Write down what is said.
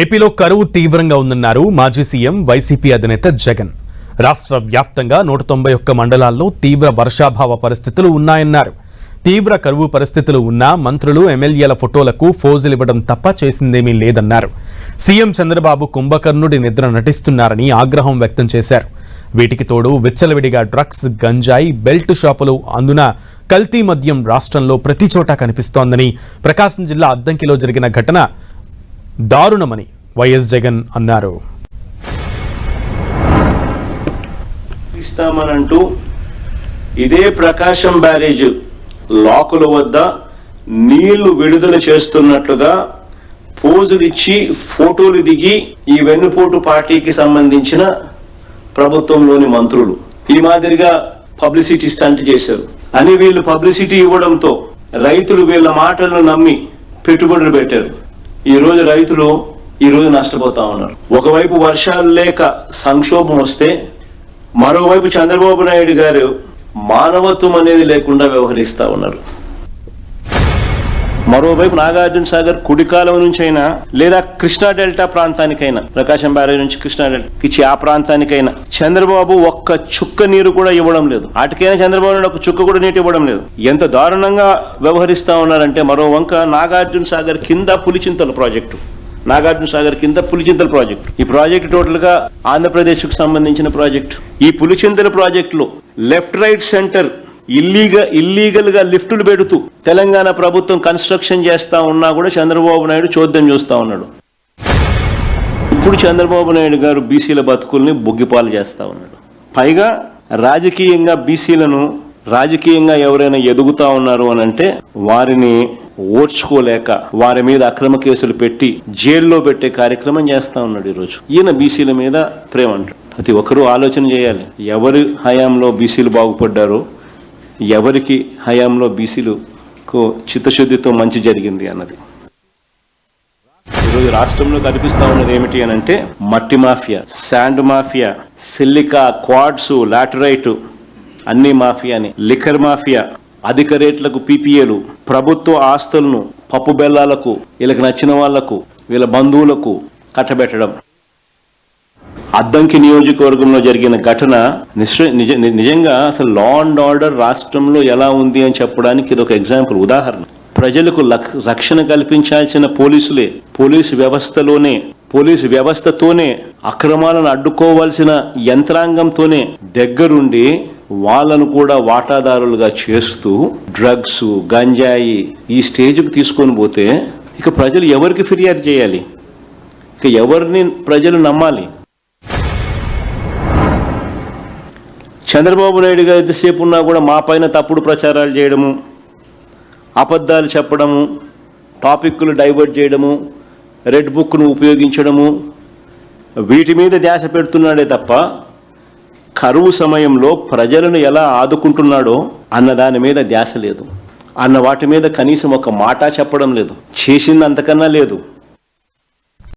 ఏపీలో కరువు తీవ్రంగా ఉందన్నారు మాజీ సీఎం వైసీపీ అధినేత జగన్. రాష్ట్ర వ్యాప్తంగా 191 మండలాల్లో తీవ్ర వర్షాభావ పరిస్థితులు ఉన్నాయన్నారు. తీవ్ర కరువు పరిస్థితులు ఉన్నా మంత్రులు ఎమ్మెల్యేల ఫోటోలకు ఫోజులివ్వడం తప్ప చేసిందేమీ లేదన్నారు. సీఎం చంద్రబాబు కుంభకర్ణుడి నిద్ర నటిస్తున్నారని ఆగ్రహం వ్యక్తం చేశారు. వీటికి తోడు విచ్చలవిడిగా డ్రగ్స్, గంజాయి, బెల్ట్ షాపులు అందున కల్తీ మద్యం రాష్ట్రంలో ప్రతి చోట కనిపిస్తోందని, ప్రకాశం జిల్లా అద్దంకిలో జరిగిన ఘటన దారుణమని వైఎస్ జగన్ అన్నారు. ఇస్తామనంటూ ఇదే ప్రకాశం బ్యారేజ్ లాకుల వద్ద నీళ్లు విడుదల చేస్తున్నట్లుగా పోజులిచ్చి ఫోటోలు దిగి ఈ వెన్నుపోటు పార్టీకి సంబంధించిన ప్రభుత్వంలోని మంత్రులు ఈ మాదిరిగా పబ్లిసిటీ స్టంట్ చేశారు అని వీళ్ళు పబ్లిసిటీ ఇవ్వడంతో రైతులు వీళ్ళ మాటలను నమ్మి పెట్టుబడులు పెట్టారు. ఈ రోజు రైతులు నష్టపోతా ఉన్నారు. ఒకవైపు వర్షాలు లేక సంక్షోభం వస్తే మరోవైపు చంద్రబాబు నాయుడు గారు మానవత్వం అనేది లేకుండా వ్యవహరిస్తా ఉన్నారు. మరోవైపు నాగార్జున సాగర్ కుడికాలం నుంచి అయినా లేదా కృష్ణా డెల్టా ప్రాంతానికైనా, ప్రకాశం బ్యారేజ్ నుంచి కృష్ణా డెల్టా ఆ ప్రాంతానికైనా చంద్రబాబు ఒక్క చుక్క నీరు కూడా ఇవ్వడం లేదు. వాటికైనా చంద్రబాబు నాయుడు ఒక చుక్క కూడా నీటి ఇవ్వడం లేదు. ఎంత దారుణంగా వ్యవహరిస్తా ఉన్నారంటే, మరో వంక నాగార్జున సాగర్ కింద పులిచింతల ప్రాజెక్టు, ఈ ప్రాజెక్టు టోటల్ గా ఆంధ్రప్రదేశ్ కు సంబంధించిన ప్రాజెక్టు. ఈ పులిచింతల ప్రాజెక్టులో లెఫ్ట్ రైట్ సెంటర్ ఇల్లీగల్ గా లిఫ్టులు పెడుతూ తెలంగాణ ప్రభుత్వం కన్స్ట్రక్షన్ చేస్తా ఉన్నా కూడా చంద్రబాబు నాయుడు చోద్యం చూస్తా ఉన్నాడు. ఇప్పుడు చంద్రబాబు నాయుడు గారు బీసీల బతుకుల్ని బొగ్గిపాలు చేస్తా ఉన్నాడు. పైగా రాజకీయంగా బీసీలను ఎవరైనా ఎదుగుతా ఉన్నారు అని అంటే వారిని ఓర్చుకోలేక వారి మీద అక్రమ కేసులు పెట్టి జైల్లో పెట్టే కార్యక్రమం చేస్తా ఉన్నాడు. ఈరోజు ఈయన బీసీల మీద ప్రేమ అంటాడు. ప్రతి ఒక్కరూ ఆలోచన చేయాలి, ఎవరి హయాంలో బీసీలు బాగుపడ్డారో, ఎవరికి హయాంలో బీసీలకు చిత్తశుద్ధితో మంచి జరిగింది అన్నది. ఈరోజు రాష్ట్రంలో కనిపిస్తా ఉన్నది ఏమిటి అని అంటే, మట్టి mafia, sand mafia, silica, quads, laterite అన్ని మాఫియాని, లిక్కర్ మాఫియా, అధిక రేట్లకు పీపీఏలు, ప్రభుత్వ ఆస్తులను పప్పు బెల్లాలకు వీళ్ళకి నచ్చిన వాళ్లకు వీళ్ళ బంధువులకు కట్టబెట్టడం. అద్దంకి నియోజకవర్గంలో జరిగిన ఘటన నిజంగా అసలు లా అండ్ ఆర్డర్ రాష్ట్రంలో ఎలా ఉంది అని చెప్పడానికి ఇది ఒక ఎగ్జాంపుల్, ఉదాహరణ. ప్రజలకు రక్షణ కల్పించాల్సిన పోలీసు వ్యవస్థతోనే అక్రమాలను అడ్డుకోవాల్సిన యంత్రాంగంతోనే దగ్గరుండి వాళ్ళను కూడా వాటాదారులుగా చేస్తూ డ్రగ్స్, గంజాయి ఈ స్టేజ్కి తీసుకొని పోతే ఇక ప్రజలు ఎవరికి ఫిర్యాదు చేయాలి? ఇక ఎవరిని ప్రజలు నమ్మాలి? చంద్రబాబు నాయుడు గారు ఎంతసేపు ఉన్నా కూడా మా పైన తప్పుడు ప్రచారాలు చేయడము, అబద్ధాలు చెప్పడము, టాపిక్లు డైవర్ట్ చేయడము, రెడ్ బుక్ను ఉపయోగించడము, వీటి మీద ధ్యాస పెడుతున్నాడే తప్ప కరువు సమయంలో ప్రజలను ఎలా ఆదుకుంటున్నాడో అన్న దాని మీద ధ్యాస లేదు. అన్న వాటి మీద కనీసం ఒక మాట చెప్పడం లేదు. చేసింది అంతకన్నా లేదు.